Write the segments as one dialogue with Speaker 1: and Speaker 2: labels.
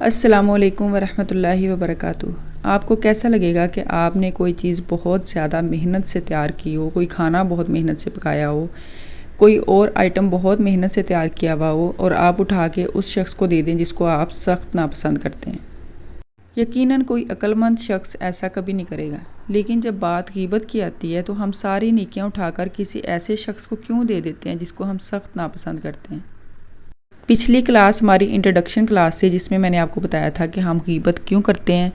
Speaker 1: السلام علیکم ورحمۃ اللہ وبرکاتہ۔ آپ کو کیسا لگے گا کہ آپ نے کوئی چیز بہت زیادہ محنت سے تیار کی ہو، کوئی کھانا بہت محنت سے پکایا ہو، کوئی اور آئٹم بہت محنت سے تیار کیا ہوا ہو اور آپ اٹھا کے اس شخص کو دے دیں جس کو آپ سخت ناپسند کرتے ہیں؟ یقیناً کوئی عقل مند شخص ایسا کبھی نہیں کرے گا، لیکن جب بات غیبت کی آتی ہے تو ہم ساری نیکیاں اٹھا کر کسی ایسے شخص کو کیوں دے دیتے ہیں جس کو ہم سخت ناپسند کرتے ہیں؟ پچھلی کلاس ہماری انٹروڈکشن کلاس تھی جس میں میں نے آپ کو بتایا تھا کہ ہم غیبت کیوں کرتے ہیں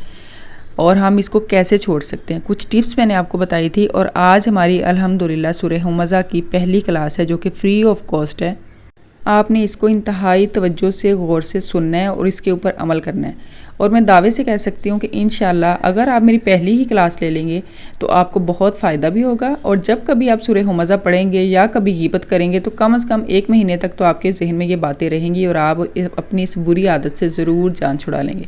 Speaker 1: اور ہم اس کو کیسے چھوڑ سکتے ہیں۔ کچھ ٹپس میں نے آپ کو بتائی تھی اور آج ہماری الحمدللہ سورہ ہمزہ کی پہلی کلاس ہے جو کہ فری آف کاسٹ ہے۔ آپ نے اس کو انتہائی توجہ سے غور سے سننا ہے اور اس کے اوپر عمل کرنا ہے، اور میں دعوے سے کہہ سکتی ہوں کہ انشاءاللہ اگر آپ میری پہلی ہی کلاس لے لیں گے تو آپ کو بہت فائدہ بھی ہوگا، اور جب کبھی آپ سورہ ہمزہ پڑھیں گے یا کبھی غیبت کریں گے تو کم از کم 1 مہینے تک تو آپ کے ذہن میں یہ باتیں رہیں گی اور آپ اپنی اس بری عادت سے ضرور جان چھڑا لیں گے۔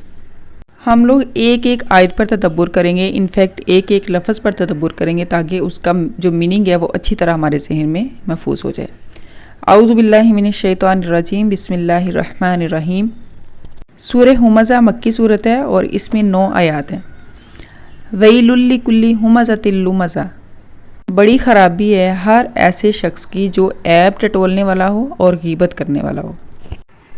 Speaker 1: ہم لوگ ایک ایک آیت پر تدبر کریں گے، انفیکٹ ایک ایک لفظ پر تدبر کریں گے تاکہ اس کا جو میننگ ہے وہ اچھی طرح ہمارے ذہن میں محفوظ ہو جائے۔ اعوذ باللہ من الشیطان الرجیم، بسم اللہ الرحمن الرحیم۔ سورہ ہمزہ مکی صورت ہے اور اس میں 9 آیات ہیں۔ ویل لکل ہمزۃ لمزہ، بڑی خرابی ہے ہر ایسے شخص کی جو عیب ٹٹولنے والا ہو اور غیبت کرنے والا ہو۔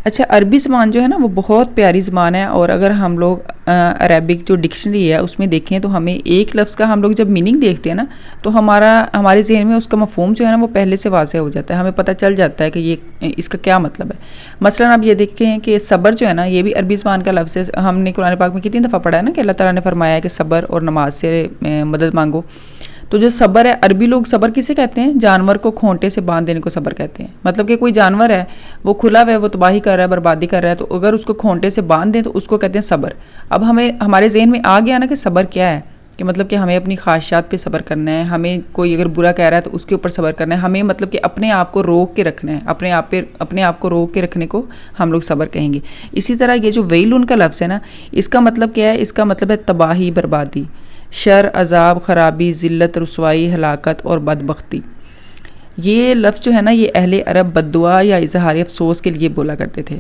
Speaker 1: اچھا، عربی زبان جو ہے نا وہ بہت پیاری زبان ہے، اور اگر ہم لوگ عربک جو ڈکشنری ہے اس میں دیکھیں تو ہمیں ایک لفظ کا ہم لوگ جب میننگ دیکھتے ہیں نا تو ہمارے ذہن میں اس کا مفہوم جو ہے نا وہ پہلے سے واضح ہو جاتا ہے، ہمیں پتہ چل جاتا ہے کہ یہ اس کا کیا مطلب ہے۔ مثلا آپ یہ دیکھیں کہ صبر جو ہے نا یہ بھی عربی زبان کا لفظ ہے۔ ہم نے قرآن پاک میں کتنی دفعہ پڑھا ہے نا کہ اللہ تعالیٰ نے فرمایا ہے کہ صبر اور نماز سے مدد مانگو۔ تو جو صبر ہے، عربی لوگ صبر کسے کہتے ہیں؟ جانور کو کھونٹے سے باندھ دینے کو صبر کہتے ہیں۔ مطلب کہ کوئی جانور ہے، وہ کھلا ہوا ہے، وہ تباہی کر رہا ہے، بربادی کر رہا ہے، تو اگر اس کو کھونٹے سے باندھ دیں تو اس کو کہتے ہیں صبر۔ اب ہمارے ذہن میں آ گیا نا کہ صبر کیا ہے، کہ مطلب کہ ہمیں اپنی خواہشات پہ صبر کرنا ہے، ہمیں کوئی اگر برا کہہ رہا ہے تو اس کے اوپر صبر کرنا ہے، ہمیں مطلب کہ اپنے آپ کو روک کے رکھنا ہے، اپنے آپ کو روک کے رکھنے کو ہم لوگ صبر کہیں گے۔ اسی طرح یہ جو ویلن کا لفظ ہے نا، اس کا مطلب کیا ہے؟ اس کا مطلب ہے تباہی، بربادی، شر، عذاب، خرابی، ذلت، رسوائی، ہلاکت اور بدبختی۔ یہ لفظ جو ہے نا یہ اہل عرب بد دعا یا اظہار افسوس کے لیے بولا کرتے تھے،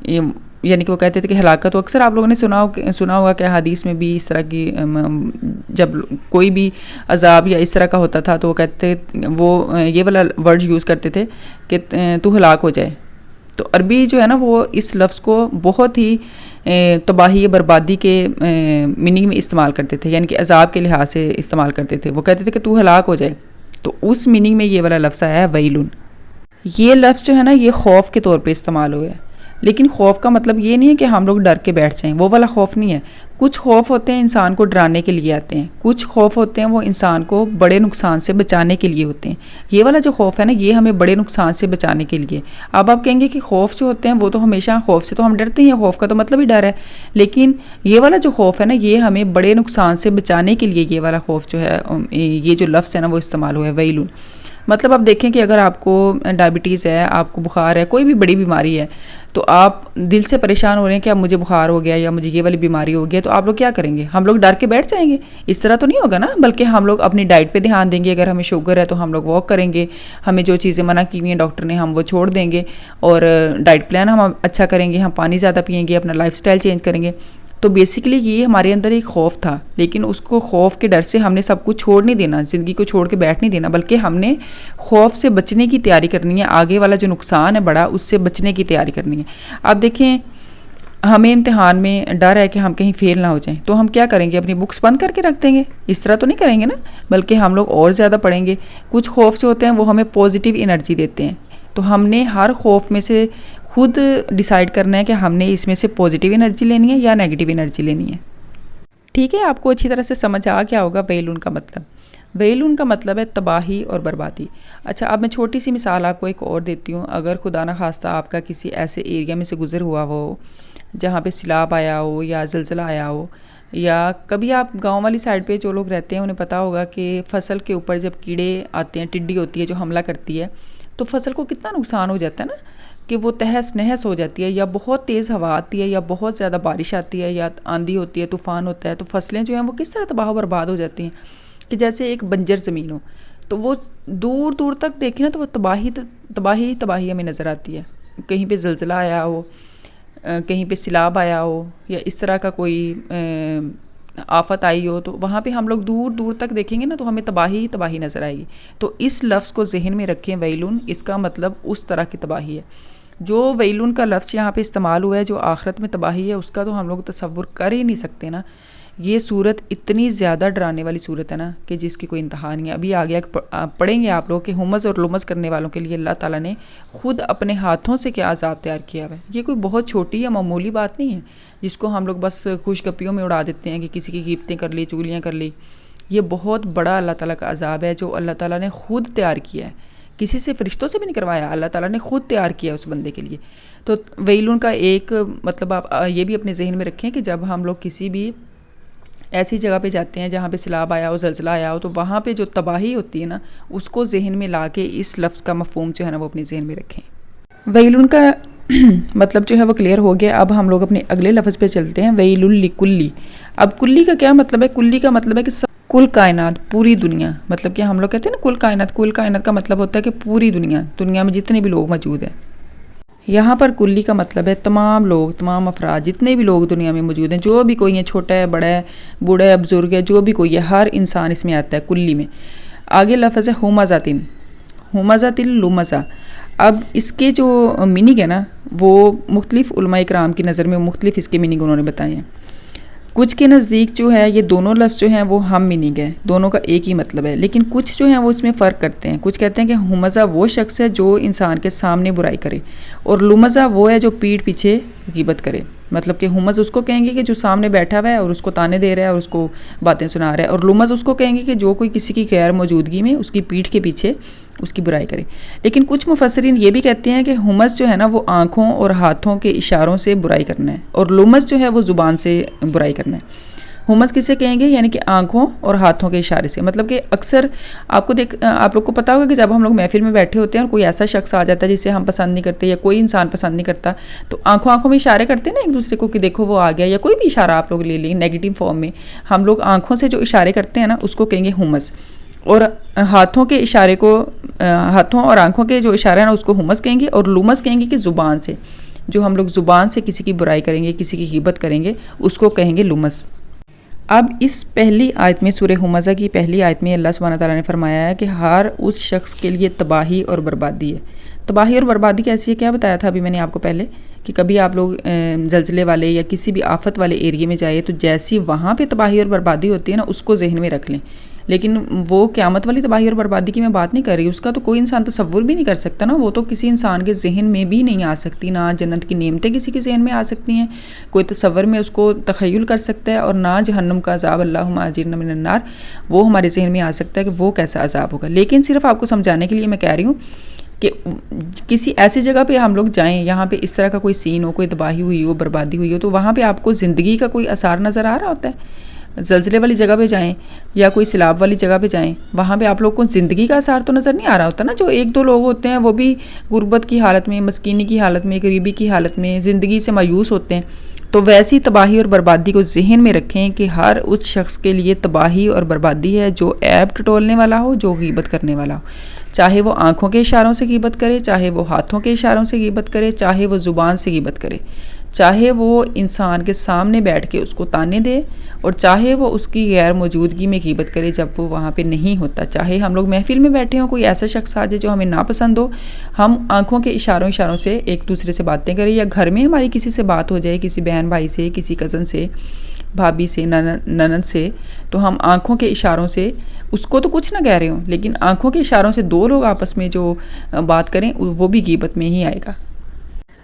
Speaker 1: یعنی کہ وہ کہتے تھے کہ ہلاکت۔ اکثر آپ لوگوں نے سنا ہوگا کہ حدیث میں بھی اس طرح کی جب کوئی بھی عذاب یا اس طرح کا ہوتا تھا تو وہ یہ والا ورڈ یوز کرتے تھے کہ تو ہلاک ہو جائے۔ تو عربی جو ہے نا وہ اس لفظ کو بہت ہی تباہی، بربادی کے میننگ میں استعمال کرتے تھے، یعنی کہ عذاب کے لحاظ سے استعمال کرتے تھے۔ وہ کہتے تھے کہ تو ہلاک ہو جائے، تو اس میننگ میں یہ والا لفظ آیا ہے ویلن۔ یہ لفظ جو ہے نا یہ خوف کے طور پہ استعمال ہوا ہے، لیکن خوف کا مطلب یہ نہیں ہے کہ ہم لوگ ڈر کے بیٹھ جائیں، وہ والا خوف نہیں ہے۔ کچھ خوف ہوتے ہیں انسان کو ڈرانے کے لیے آتے ہیں، کچھ خوف ہوتے ہیں وہ انسان کو بڑے نقصان سے بچانے کے لیے ہوتے ہیں۔ یہ والا جو خوف ہے نا یہ ہمیں بڑے نقصان سے بچانے کے لیے۔ اب آپ کہیں گے کہ خوف جو ہوتے ہیں وہ تو ہمیشہ، خوف سے تو ہم ڈرتے ہیں، خوف کا تو مطلب ہی ڈر ہے، لیکن یہ والا جو خوف ہے نا یہ ہمیں بڑے نقصان سے بچانے کے لیے یہ والا خوف جو ہے، یہ جو لفظ ہے نا وہ استعمال ہوا ہے ویلن۔ مطلب آپ دیکھیں کہ اگر آپ کو ڈائبٹیز ہے، آپ کو بخار ہے، کوئی بھی بڑی بیماری ہے، تو آپ دل سے پریشان ہو رہے ہیں کہ اب مجھے بخار ہو گیا یا مجھے یہ والی بیماری ہو گیا، تو آپ لوگ کیا کریں گے؟ ہم لوگ ڈر کے بیٹھ جائیں گے؟ اس طرح تو نہیں ہوگا نا، بلکہ ہم لوگ اپنی ڈائٹ پہ دھیان دیں گے۔ اگر ہمیں شوگر ہے تو ہم لوگ واک کریں گے، ہمیں جو چیزیں منع کی ہوئی ہیں ڈاکٹر نے ہم وہ چھوڑ دیں گے، اور ڈائٹ پلان ہم اچھا کریں گے، ہم پانی زیادہ پئیں گے، اپنا لائف سٹائل چینج کریں گے۔ تو بیسیکلی یہ ہمارے اندر ایک خوف تھا، لیکن اس کو خوف کے ڈر سے ہم نے سب کچھ چھوڑ نہیں دینا، زندگی کو چھوڑ کے بیٹھ نہیں دینا، بلکہ ہم نے خوف سے بچنے کی تیاری کرنی ہے، آگے والا جو نقصان ہے بڑا اس سے بچنے کی تیاری کرنی ہے۔ آپ دیکھیں ہمیں امتحان میں ڈر ہے کہ ہم کہیں فیل نہ ہو جائیں، تو ہم کیا کریں گے؟ اپنی بکس بند کر کے رکھ دیں گے؟ اس طرح تو نہیں کریں گے نا، بلکہ ہم لوگ اور زیادہ پڑھیں گے۔ کچھ خوف جو ہوتے ہیں وہ ہمیں پازیٹیو انرجی دیتے ہیں، تو ہم نے ہر خوف میں سے خود ڈیسائیڈ کرنا ہے کہ ہم نے اس میں سے پازیٹیو انرجی لینی ہے یا نیگیٹیو انرجی لینی ہے۔ ٹھیک ہے، آپ کو اچھی طرح سے سمجھ آ گیا ہوگا ویلن کا مطلب۔ ویلن کا مطلب ہے تباہی اور بربادی۔ اچھا، اب میں چھوٹی سی مثال آپ کو ایک اور دیتی ہوں۔ اگر خدا نہ خواستہ آپ کا کسی ایسے ایریا میں سے گزر ہوا ہو جہاں پہ سیلاب آیا ہو یا زلزلہ آیا ہو، یا کبھی آپ گاؤں والی سائڈ پہ جو لوگ رہتے ہیں انہیں پتہ ہوگا کہ فصل کے اوپر جب کیڑے آتے ہیں، ٹڈی ہوتی ہے جو حملہ کرتی ہے، تو فصل کو کتنا نقصان ہو جاتا ہے نا، کہ وہ تہس نہس ہو جاتی ہے، یا بہت تیز ہوا آتی ہے، یا بہت زیادہ بارش آتی ہے، یا آندھی ہوتی ہے، طوفان ہوتا ہے، تو فصلیں جو ہیں وہ کس طرح تباہ و برباد ہو جاتی ہیں کہ جیسے ایک بنجر زمین ہو، تو وہ دور دور تک دیکھیں نا تو وہ تباہی ہمیں نظر آتی ہے۔ کہیں پہ زلزلہ آیا ہو، کہیں پہ سیلاب آیا ہو یا اس طرح کا کوئی آفت آئی ہو، تو وہاں پہ ہم لوگ دور دور تک دیکھیں گے نا تو ہمیں تباہی ہی تباہی نظر آئے گی. تو اس لفظ کو ذہن میں رکھیں، ویلون، اس کا مطلب اس طرح کی تباہی ہے. جو ویلون کا لفظ یہاں پہ استعمال ہوا ہے، جو آخرت میں تباہی ہے، اس کا تو ہم لوگ تصور کر ہی نہیں سکتے نا. یہ صورت اتنی زیادہ ڈرانے والی صورت ہے نا کہ جس کی کوئی انتہا نہیں ہے. ابھی آگے پڑھیں گے آپ لوگ کہ ہمز اور لمز کرنے والوں کے لیے اللہ تعالیٰ نے خود اپنے ہاتھوں سے کیا عذاب تیار کیا ہوا ہے. یہ کوئی بہت چھوٹی یا معمولی بات نہیں ہے جس کو ہم لوگ بس خوش گپیوں میں اڑا دیتے ہیں کہ کسی کی غیبتیں کر لی، چگلیاں کر لی. یہ بہت بڑا اللہ تعالیٰ کا عذاب ہے جو اللہ تعالیٰ نے خود تیار کیا ہے، کسی سے فرشتوں سے بھی نہیں کروایا، اللہ تعالیٰ نے خود تیار کیا اس بندے کے لیے. تو ویلون کا ایک مطلب آپ یہ بھی اپنے ذہن میں رکھیں کہ جب ہم لوگ کسی بھی ایسی جگہ پہ جاتے ہیں جہاں پہ سیلاب آیا ہو، زلزلہ آیا ہو، تو وہاں پہ جو تباہی ہوتی ہے نا اس کو ذہن میں لا کے اس لفظ کا مفہوم جو ہے نا وہ اپنے ذہن میں رکھیں. ویلون کا مطلب جو ہے وہ کلیئر ہو گیا. اب ہم لوگ اپنے اگلے لفظ پہ چلتے ہیں، ویل لکلی. اب کلی کا کیا مطلب ہے؟ کلی کا مطلب ہے کہ کل کائنات، پوری دنیا. مطلب کہ ہم لوگ کہتے ہیں نا کل کائنات، کل کائنات کا مطلب ہوتا ہے کہ پوری دنیا میں جتنے بھی لوگ موجود ہیں. یہاں پر کلی کا مطلب ہے تمام لوگ، تمام افراد، جتنے بھی لوگ دنیا میں موجود ہیں، جو بھی کوئی ہے، چھوٹا ہے، بڑا ہے، بوڑھا ہے، بزرگ ہے، جو بھی کوئی ہے، ہر انسان اس میں آتا ہے کلی میں. آگے لفظ ہے ہمزاتن، ہمزاتن لمزہ. اب اس کے جو میننگ ہے نا وہ مختلف علماء کرام کی نظر میں مختلف اس کے میننگ انہوں نے بتائے ہیں. کچھ کے نزدیک جو ہے یہ دونوں لفظ جو ہیں وہ ہم میننگ ہے، دونوں کا ایک ہی مطلب ہے. لیکن کچھ جو ہیں وہ اس میں فرق کرتے ہیں. کچھ کہتے ہیں کہ ہمزہ وہ شخص ہے جو انسان کے سامنے برائی کرے، اور لمزہ وہ ہے جو پیٹھ پیچھے غیبت کرے. مطلب کہ ہمز اس کو کہیں گے کہ جو سامنے بیٹھا ہوا ہے اور اس کو تانے دے رہا ہے اور اس کو باتیں سنا رہا ہے، اور لمز اس کو کہیں گے کہ جو کوئی کسی کی غیر موجودگی میں اس کی پیٹھ کے پیچھے اس کی برائی کرے. لیکن کچھ مفسرین یہ بھی کہتے ہیں کہ ہمز جو ہے نا وہ آنکھوں اور ہاتھوں کے اشاروں سے برائی کرنا ہے، اور لمز جو ہے وہ زبان سے برائی کرنا ہے. ہمز کسے کہیں گے؟ یعنی کہ آنکھوں اور ہاتھوں کے اشارے سے. مطلب کہ اکثر آپ لوگ کو پتا ہوگا کہ جب ہم لوگ محفل میں بیٹھے ہوتے ہیں اور کوئی ایسا شخص آ جاتا ہے جسے ہم پسند نہیں کرتے یا کوئی انسان پسند نہیں کرتا، تو آنکھوں میں اشارے کرتے ہیں نا ایک دوسرے کو کہ دیکھو وہ آ گیا، یا کوئی بھی اشارہ آپ لوگ لے لیں نیگیٹو فارم میں. ہم لوگ آنکھوں سے جو اشارے کرتے ہیں نا اس کو کہیں گے ہمز، اور ہاتھوں کے اشارے کو، ہاتھوں اور آنکھوں کے جو اشارے ہیں نا اس کو ہمز کہیں گے. اور لمز کہیں گے کہ زبان سے، جو ہم لوگ زبان سے کسی کی برائی کریں گے، کسی کی غیبت کریں گے، اس کو کہیں گے لمز. اب اس پہلی آیت میں، سورہ ہمزہ کی پہلی آیت میں اللہ سبحانہ تعالیٰ نے فرمایا ہے کہ ہر اس شخص کے لیے تباہی اور بربادی ہے. تباہی اور بربادی کیسی ہے؟ کیا بتایا تھا ابھی میں نے آپ کو پہلے کہ کبھی آپ لوگ زلزلے والے یا کسی بھی آفت والے ایریے میں جائے تو جیسی وہاں پہ تباہی اور بربادی ہوتی ہے نا اس کو ذہن میں رکھ لیں. لیکن وہ قیامت والی تباہی اور بربادی کی میں بات نہیں کر رہی، اس کا تو کوئی انسان تصور بھی نہیں کر سکتا نا. وہ تو کسی انسان کے ذہن میں بھی نہیں آ سکتی. نہ جنت کی نعمتیں کسی کے ذہن میں آ سکتی ہیں، کوئی تصور میں اس کو تخیل کر سکتا ہے، اور نہ جہنم کا عذاب، اللہم اجرنا من النار، وہ ہمارے ذہن میں آ سکتا ہے کہ وہ کیسا عذاب ہوگا. لیکن صرف آپ کو سمجھانے کے لیے میں کہہ رہی ہوں کہ کسی ایسی جگہ پہ ہم لوگ جائیں یہاں پہ اس طرح کا کوئی سین ہو، کوئی تباہی ہوئی ہو، بربادی ہوئی ہو، تو وہاں پہ آپ کو زندگی کا کوئی اثار نظر آ رہا ہوتا ہے. زلزلے والی جگہ پہ جائیں یا کوئی سیلاب والی جگہ پہ جائیں، وہاں پہ آپ لوگ کو زندگی کا اثار تو نظر نہیں آ رہا ہوتا نا. جو ایک دو لوگ ہوتے ہیں وہ بھی غربت کی حالت میں، مسکینی کی حالت میں، غریبی کی حالت میں، زندگی سے مایوس ہوتے ہیں. تو ویسی تباہی اور بربادی کو ذہن میں رکھیں کہ ہر اس شخص کے لیے تباہی اور بربادی ہے جو عیب ٹٹولنے والا ہو، جو غیبت کرنے والا ہو. چاہے وہ آنکھوں کے اشاروں سے غیبت کرے، چاہے وہ ہاتھوں کے اشاروں سے غیبت کرے، چاہے وہ زبان سے غیبت کرے، چاہے وہ انسان کے سامنے بیٹھ کے اس کو تانے دے، اور چاہے وہ اس کی غیر موجودگی میں غیبت کرے جب وہ وہاں پہ نہیں ہوتا. چاہے ہم لوگ محفل میں بیٹھے ہوں، کوئی ایسا شخص آ جائے جو ہمیں ناپسند ہو، ہم آنکھوں کے اشاروں سے ایک دوسرے سے باتیں کریں، یا گھر میں ہماری کسی سے بات ہو جائے، کسی بہن بھائی سے، کسی کزن سے، بھابھی سے، نند سے، تو ہم آنکھوں کے اشاروں سے اس کو تو کچھ نہ کہہ رہے ہوں، لیکن آنکھوں کے اشاروں سے دو لوگ آپس میں جو بات کریں وہ بھی غیبت میں ہی آئے گا.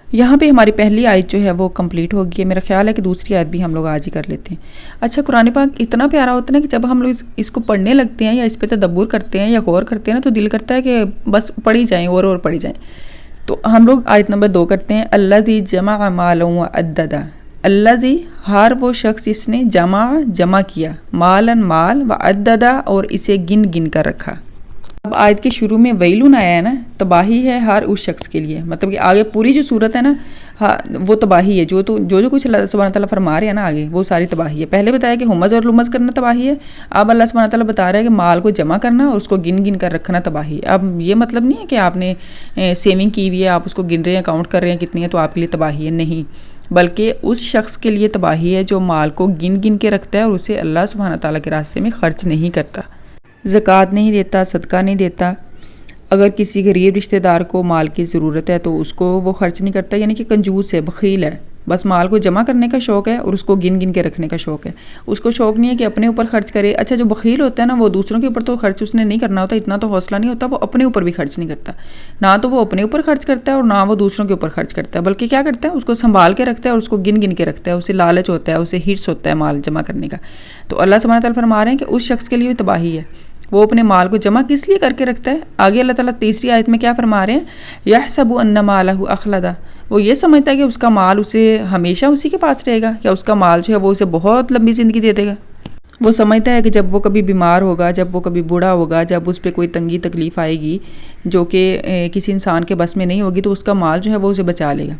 Speaker 1: یہاں پہ ہماری پہلی آیت جو ہے وہ کمپلیٹ ہوگی ہے. میرا خیال ہے کہ دوسری آیت بھی ہم لوگ آج ہی کر لیتے ہیں. اچھا، قرآن پاک اتنا پیارا ہوتا ہے نا کہ جب ہم لوگ اس کو پڑھنے لگتے ہیں یا اس پہ تدبر کرتے ہیں یا غور کرتے ہیں نا تو دل کرتا ہے کہ بس پڑھی جائیں اور پڑھی جائیں. تو ہم لوگ آیت نمبر 2 کرتے ہیں. الذی جمع مالا وعددا. الذی، ہر وہ شخص جس نے جمع کیا، مالن مال، وعددا، اور اسے گن گن کر رکھا. اب آیت کے شروع میں ویلون آیا ہے نا، تباہی ہے ہر اس شخص کے لیے. مطلب کہ آگے پوری جو صورت ہے نا وہ تباہی ہے. جو کچھ اللہ سبحانہ تعالیٰ فرما رہے ہیں نا آگے وہ ساری تباہی ہے. پہلے بتایا کہ ہمز اور لمز کرنا تباہی ہے. اب اللہ سبحانہ تعالیٰ بتا رہا ہے کہ مال کو جمع کرنا اور اس کو گن گن کر رکھنا تباہی ہے. اب یہ مطلب نہیں ہے کہ آپ نے سیونگ کی ہوئی ہے، آپ اس کو گن رہے ہیں، کاؤنٹ کر رہے ہیں کتنی ہے تو آپ کے لیے تباہی ہے. نہیں، بلکہ اس شخص کے لیے تباہی ہے جو مال کو گن گن کے رکھتا ہے اور اسے اللہ سبحانہ تعالیٰ کے راستے میں خرچ نہیں کرتا، زکوٰۃ نہیں دیتا، صدقہ نہیں دیتا۔ اگر کسی غریب رشتہ دار کو مال کی ضرورت ہے تو اس کو وہ خرچ نہیں کرتا، یعنی کہ کنجوس ہے، بخیل ہے، بس مال کو جمع کرنے کا شوق ہے اور اس کو گن گن کے رکھنے کا شوق ہے، اس کو شوق نہیں ہے کہ اپنے اوپر خرچ کرے۔ اچھا، جو بخیل ہوتا ہے نا، وہ دوسروں کے اوپر تو خرچ اس نے نہیں کرنا ہوتا، اتنا تو حوصلہ نہیں ہوتا، وہ اپنے اوپر بھی خرچ نہیں کرتا، نہ تو وہ اپنے اوپر خرچ کرتا ہے اور نہ وہ دوسروں کے اوپر خرچ کرتا ہے، بلکہ کیا کرتا ہے، اس کو سنبھال کے رکھتا ہے اور اس کو گن گن کے رکھتا ہے، اسے لالچ ہوتا ہے، اسے ہرس ہوتا ہے مال جمع کرنے کا۔ تو اللہ سبحانہ تعالیٰ فرما رہے ہیں کہ اس شخص کے لیے تباہی ہے، وہ اپنے مال کو جمع کس لیے کر کے رکھتا ہے۔ آگے اللہ تعالیٰ تیسری آیت میں کیا فرما رہے ہیں، یحسب ان مالہ اخلدہ، وہ یہ سمجھتا ہے کہ اس کا مال اسے ہمیشہ اسی کے پاس رہے گا، یا اس کا مال جو ہے وہ اسے بہت لمبی زندگی دے دے گا۔ وہ سمجھتا ہے کہ جب وہ کبھی بیمار ہوگا، جب وہ کبھی بوڑھا ہوگا، جب اس پہ کوئی تنگی تکلیف آئے گی جو کہ کسی انسان کے بس میں نہیں ہوگی، تو اس کا مال جو ہے وہ اسے بچا لے گا۔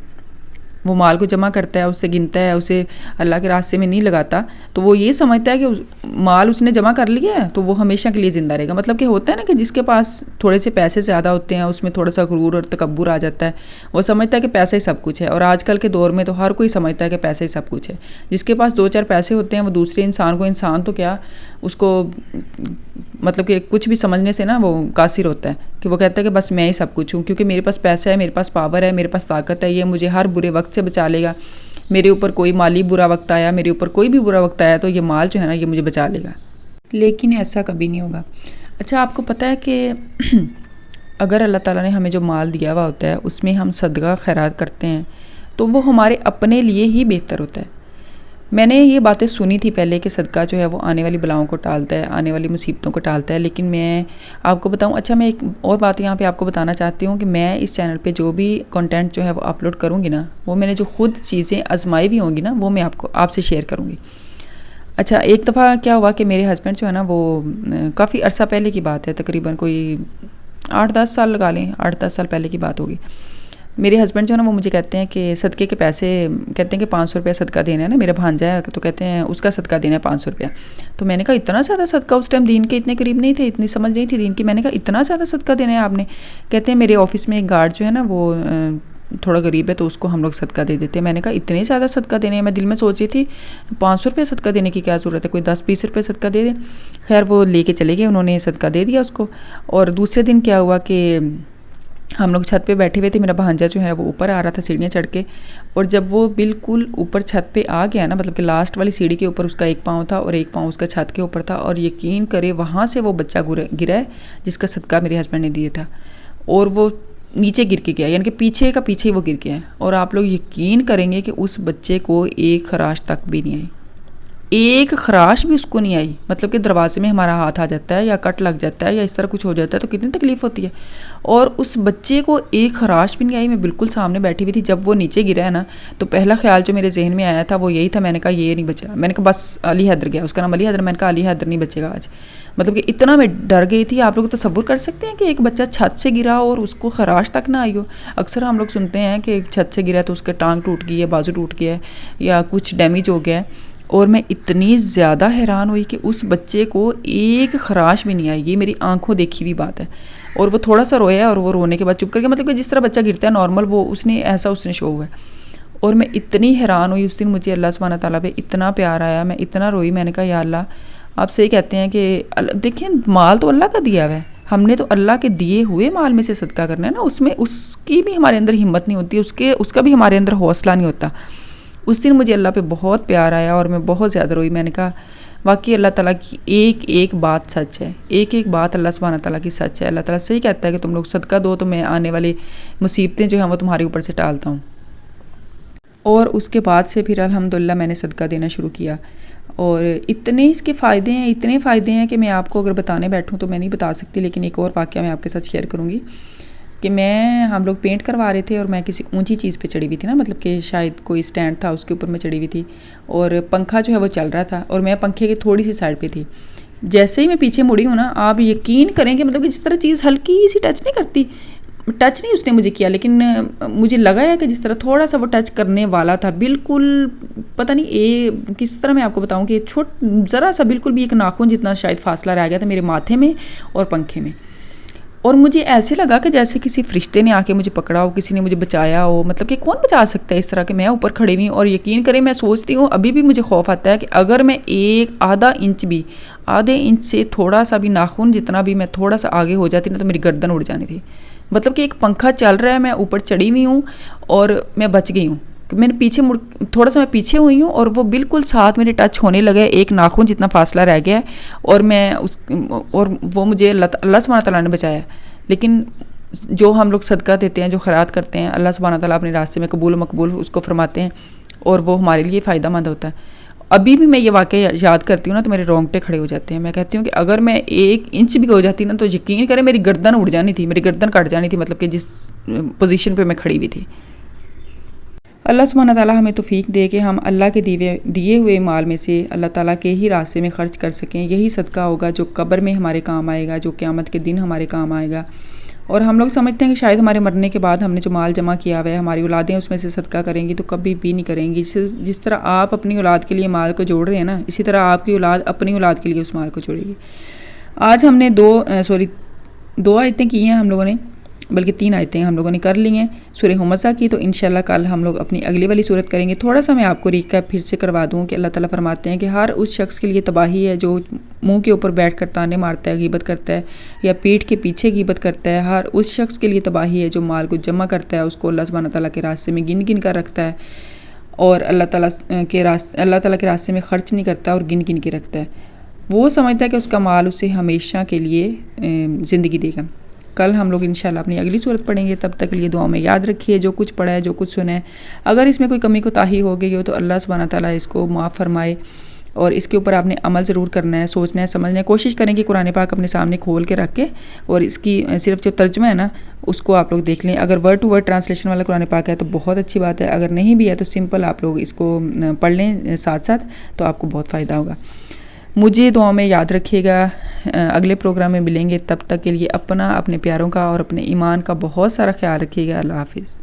Speaker 1: وہ مال کو جمع کرتا ہے، اسے گنتا ہے، اسے اللہ کے راستے میں نہیں لگاتا، تو وہ یہ سمجھتا ہے کہ مال اس نے جمع کر لیا ہے تو وہ ہمیشہ کے لیے زندہ رہے گا۔ مطلب کہ ہوتا ہے نا کہ جس کے پاس تھوڑے سے پیسے زیادہ ہوتے ہیں، اس میں تھوڑا سا غرور اور تکبر آ جاتا ہے، وہ سمجھتا ہے کہ پیسہ ہی سب کچھ ہے۔ اور آج کل کے دور میں تو ہر کوئی سمجھتا ہے کہ پیسہ ہی سب کچھ ہے۔ جس کے پاس 2-4 پیسے ہوتے ہیں وہ دوسرے انسان کو، انسان تو کیا، اس کو مطلب کہ کچھ بھی سمجھنے سے نا وہ قاصر ہوتا ہے، کہ وہ کہتا ہے کہ بس میں ہی سب کچھ ہوں، کیونکہ میرے پاس پیسہ ہے، میرے پاس پاور ہے، میرے پاس طاقت ہے، یہ مجھے ہر برے وقت سے بچا لے گا، میرے اوپر کوئی مالی برا وقت آیا، میرے اوپر کوئی بھی برا وقت آیا تو یہ مال جو ہے نا یہ مجھے بچا لے گا۔ لیکن ایسا کبھی نہیں ہوگا۔ اچھا، آپ کو پتہ ہے کہ اگر اللہ تعالیٰ نے ہمیں جو مال دیا ہوا ہوتا ہے اس میں ہم صدقہ خیرات کرتے ہیں تو وہ ہمارے اپنے لیے ہی بہتر ہوتا ہے۔ میں نے یہ باتیں سنی تھی پہلے کہ صدقہ جو ہے وہ آنے والی بلاؤں کو ٹالتا ہے، آنے والی مصیبتوں کو ٹالتا ہے، لیکن میں آپ کو بتاؤں، اچھا میں ایک اور بات یہاں پہ آپ کو بتانا چاہتی ہوں کہ میں اس چینل پہ جو بھی کنٹینٹ جو ہے وہ اپلوڈ کروں گی نا، وہ میں نے جو خود چیزیں آزمائی بھی ہوں گی نا، وہ میں آپ سے شیئر کروں گی۔ اچھا، ایک دفعہ کیا ہوا کہ میرے ہسبینڈ جو ہے نا، وہ کافی عرصہ پہلے کی بات ہے، تقریباً کوئی 8-10 سال لگا لیں، 8-10 سال پہلے کی بات ہوگی۔ میرے ہسبینڈ جو ہے نا وہ مجھے کہتے ہیں کہ صدقے کے پیسے، کہتے ہیں کہ 500 روپیہ صدقہ دینا ہے نا، میرا بھانجا ہے تو کہتے ہیں اس کا صدقہ دینا ہے 500 روپیہ۔ تو میں نے کہا اتنا زیادہ صدقہ، اس ٹائم دین کے اتنے قریب نہیں تھے، اتنی سمجھ نہیں تھی دین کی، میں نے کہا اتنا زیادہ صدقہ دینا ہے آپ نے؟ کہتے ہیں میرے آفس میں ایک گارڈ جو ہے نا وہ تھوڑا غریب ہے تو اس کو ہم لوگ صدقہ دے دیتے ہیں۔ میں نے کہا اتنے زیادہ صدقہ دینے ہیں؟ میں دل میں سوچ رہی تھی 500 روپیہ صدقہ دینے کی کیا ضرورت ہے، کوئی 10-20 روپے صدقہ دے دیں۔ خیر وہ لے کے چلے گئے، انہوں نے صدقہ دے دیا اس کو۔ اور دوسرے دن کیا ہوا کہ ہم لوگ چھت پہ بیٹھے ہوئے تھے، میرا بھانجا جو ہے وہ اوپر آ رہا تھا سیڑھیاں چڑھ کے، اور جب وہ بالکل اوپر چھت پہ آ گیا نا، مطلب کہ لاسٹ والی سیڑھی کے اوپر اس کا ایک پاؤں تھا اور ایک پاؤں اس کا چھت کے اوپر تھا، اور یقین کرے وہاں سے وہ بچہ گرا ہے جس کا صدقہ میرے ہسبینڈ نے دیا تھا، اور وہ نیچے گر کے گیا، یعنی کہ پیچھے کا پیچھے وہ گر گیا ہے۔ اور آپ لوگ یقین کریں گے کہ اس بچے کو ایک خراش تک بھی نہیں آئی، ایک خراش بھی اس کو نہیں آئی۔ مطلب کہ دروازے میں ہمارا ہاتھ آ جاتا ہے یا کٹ لگ جاتا ہے یا اس طرح کچھ ہو جاتا ہے تو کتنی تکلیف ہوتی ہے، اور اس بچے کو ایک خراش بھی نہیں آئی۔ میں بالکل سامنے بیٹھی ہوئی تھی، جب وہ نیچے گرا ہے نا تو پہلا خیال جو میرے ذہن میں آیا تھا وہ یہی تھا، میں نے کہا یہ نہیں بچا، میں نے کہا بس علی حیدر گیا، اس کا نام علی حیدر، میں نے کہا علی حیدر نہیں بچے گا آج۔ مطلب کہ اتنا میں ڈر گئی تھی۔ آپ لوگ تصور کر سکتے ہیں کہ ایک بچہ چھت سے گرا اور اس کو خراش تک نہ آئی ہو۔ اکثر ہم لوگ سنتے ہیں کہ چھت سے گرا تو اس کا ٹانگ ٹوٹ گئی ہے، بازو ٹوٹ گیا ہے یا کچھ ڈیمیج ہو گیا ہے، اور میں اتنی زیادہ حیران ہوئی کہ اس بچے کو ایک خراش بھی نہیں آئی۔ یہ میری آنکھوں دیکھی ہوئی بات ہے۔ اور وہ تھوڑا سا رویا اور وہ رونے کے بعد چپ کر گیا، مطلب کہ جس طرح بچہ گرتا ہے نارمل، وہ اس نے شو ہوا ہے۔ اور میں اتنی حیران ہوئی اس دن، مجھے اللہ سبحانہ تعالیٰ پہ اتنا پیار آیا، میں اتنا روئی، میں نے کہا یا اللہ، آپ صحیح کہتے ہیں کہ دیکھیں مال تو اللہ کا دیا ہوا ہے، ہم نے تو اللہ کے دیے ہوئے مال میں سے صدقہ کرنا ہے نا، اس میں اس کی بھی ہمارے اندر ہمت نہیں ہوتی، اس کا بھی ہمارے اندر حوصلہ نہیں ہوتا۔ اس دن مجھے اللہ پہ بہت پیار آیا اور میں بہت زیادہ روئی۔ میں نے کہا واقعی اللہ تعالیٰ کی ایک ایک بات سچ ہے، ایک ایک بات اللہ سبحانہ تعالیٰ کی سچ ہے۔ اللہ تعالیٰ صحیح کہتا ہے کہ تم لوگ صدقہ دو تو میں آنے والی مصیبتیں جو ہیں وہ تمہارے اوپر سے ٹالتا ہوں۔ اور اس کے بعد سے پھر الحمدللہ میں نے صدقہ دینا شروع کیا، اور اتنے اس کے فائدے ہیں کہ میں آپ کو اگر بتانے بیٹھوں تو میں نہیں بتا سکتی، لیکن ایک اور واقعہ میں آپ کے ساتھ شیئر کروں گی کہ ہم لوگ پینٹ کروا رہے تھے اور میں کسی اونچی چیز پہ چڑھی ہوئی تھی نا، مطلب کہ شاید کوئی سٹینڈ تھا اس کے اوپر میں چڑھی ہوئی تھی، اور پنکھا جو ہے وہ چل رہا تھا اور میں پنکھے کی تھوڑی سی سائڈ پہ تھی۔ جیسے ہی میں پیچھے مڑی ہوں نا، آپ یقین کریں کہ مطلب کہ جس طرح چیز ہلکی سی ٹچ نہیں اس نے مجھے کیا، لیکن مجھے لگا ہے کہ جس طرح تھوڑا سا وہ ٹچ کرنے والا تھا، بالکل پتہ نہیں کس طرح میں آپ کو بتاؤں کہ ذرا سا بالکل بھی ایک ناخن جتنا شاید فاصلہ رہ گیا تھا میرے ماتھے میں اور پنکھے میں۔ اور مجھے ایسے لگا کہ جیسے کسی فرشتے نے آ کے مجھے پکڑا ہو، کسی نے مجھے بچایا ہو. مطلب کہ کون بچا سکتا ہے اس طرح کہ میں اوپر کھڑی ہوئی ہوں. اور یقین کریں میں سوچتی ہوں ابھی بھی مجھے خوف آتا ہے کہ اگر میں آدھے انچ سے تھوڑا سا بھی ناخن جتنا بھی میں تھوڑا سا آگے ہو جاتی نا تو میری گردن اڑ جانی تھی. مطلب کہ ایک پنکھا چل رہا ہے، میں اوپر چڑھی ہوئی ہوں اور میں بچ گئی ہوں. میں نے پیچھے تھوڑا سا میں پیچھے ہوئی ہوں اور وہ بالکل ساتھ میرے ٹچ ہونے لگے، ایک ناخن جتنا فاصلہ رہ گیا اور وہ مجھے اللہ سبحانہ تعالیٰ نے بچایا. لیکن جو ہم لوگ صدقہ دیتے ہیں، جو خیرات کرتے ہیں، اللہ سبحانہ تعالیٰ اپنے راستے میں قبول و مقبول اس کو فرماتے ہیں اور وہ ہمارے لیے فائدہ مند ہوتا ہے. ابھی بھی میں یہ واقعہ یاد کرتی ہوں نا تو میرے رونگٹے کھڑے ہو جاتے ہیں. میں کہتی ہوں کہ اگر میں 1 انچ بھی ہو جاتی نا تو یقین کریں میری گردن اڑ جانی تھی، میری گردن کٹ جانی تھی. مطلب کہ جس پوزیشن پہ میں کھڑی ہوئی تھی. اللہ سبحانہ تعالیٰ ہمیں توفیق دے کہ ہم اللہ کے دیے ہوئے مال میں سے اللہ تعالیٰ کے ہی راستے میں خرچ کر سکیں. یہی صدقہ ہوگا جو قبر میں ہمارے کام آئے گا، جو قیامت کے دن ہمارے کام آئے گا. اور ہم لوگ سمجھتے ہیں کہ شاید ہمارے مرنے کے بعد ہم نے جو مال جمع کیا ہوا ہے ہماری اولادیں اس میں سے صدقہ کریں گی، تو کبھی بھی نہیں کریں گی. جس طرح آپ اپنی اولاد کے لیے مال کو جوڑ رہے ہیں نا، اسی طرح آپ کی اولاد اپنی اولاد کے لیے اس مال کو جوڑے گی. آج ہم نے 2 آیتیں کی ہیں ہم لوگوں نے، بلکہ 3 آیتیں ہم لوگوں نے کر لی ہیں سورہ ہمزہ کی. تو انشاءاللہ کل ہم لوگ اپنی اگلی والی صورت کریں گے. تھوڑا سا میں آپ کو ریکیپ پھر سے کروا دوں کہ اللہ تعالیٰ فرماتے ہیں کہ ہر اس شخص کے لیے تباہی ہے جو منہ کے اوپر بیٹھ کر تانے مارتا ہے، غیبت کرتا ہے یا پیٹھ کے پیچھے غیبت کرتا ہے. ہر اس شخص کے لیے تباہی ہے جو مال کو جمع کرتا ہے، اس کو اللہ سبحانہ تعالیٰ کے راستے میں گن کر رکھتا ہے اور اللہ تعالیٰ کے راستے میں خرچ نہیں کرتا اور گن کے رکھتا ہے. وہ سمجھتا ہے کہ اس کا مال اسے ہمیشہ کے لیے زندگی دے گا. کل ہم لوگ انشاءاللہ اپنی اگلی صورت پڑھیں گے. تب تک کے لیے دعا میں یاد رکھیے جو کچھ پڑھا ہے، جو کچھ سنا ہے، اگر اس میں کوئی کمی کوتاہی ہو گئی ہو تو اللہ سبحانہ تعالیٰ اس کو معاف فرمائے. اور اس کے اوپر آپ نے عمل ضرور کرنا ہے، سوچنا ہے، سمجھنا ہے. کوشش کریں کہ قرآن پاک اپنے سامنے کھول کے رکھ کے اور اس کی صرف جو ترجمہ ہے نا اس کو آپ لوگ دیکھ لیں. اگر ورڈ ٹو ورڈ ٹرانسلیشن والا قرآن پاک ہے تو بہت اچھی بات ہے. اگر نہیں بھی ہے تو سمپل آپ لوگ اس کو پڑھ لیں ساتھ تو آپ کو بہت فائدہ ہوگا. مجھے دعاؤں میں یاد رکھیے گا. اگلے پروگرام میں ملیں گے. تب تک کے لیے اپنے پیاروں کا اور اپنے ایمان کا بہت سارا خیال رکھیے گا. اللہ حافظ.